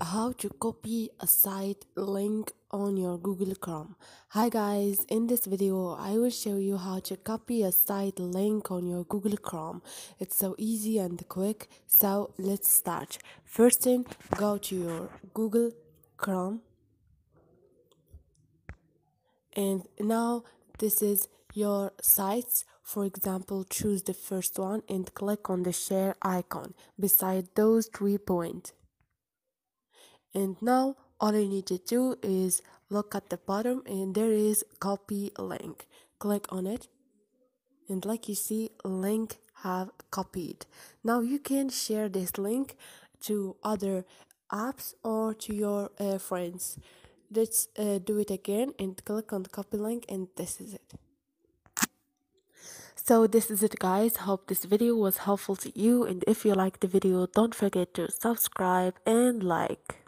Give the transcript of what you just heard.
how to copy a site link on your Google Chrome. Hi guys, in this video I will show you how to copy a site link on your Google Chrome. It's so easy and quick, so let's start. First thing, go to your Google Chrome, and now this is your sites. For example, choose the first one and click on the share icon beside those 3 points. And now all you need to do is look at the bottom and there is copy link. Click on it, and like you see, link have copied. Now you can share this link to other apps or to your friends. Let's do it again and click on the copy link, and this is it. So this is it guys, hope this video was helpful to you, and if you like the video, don't forget to subscribe and like.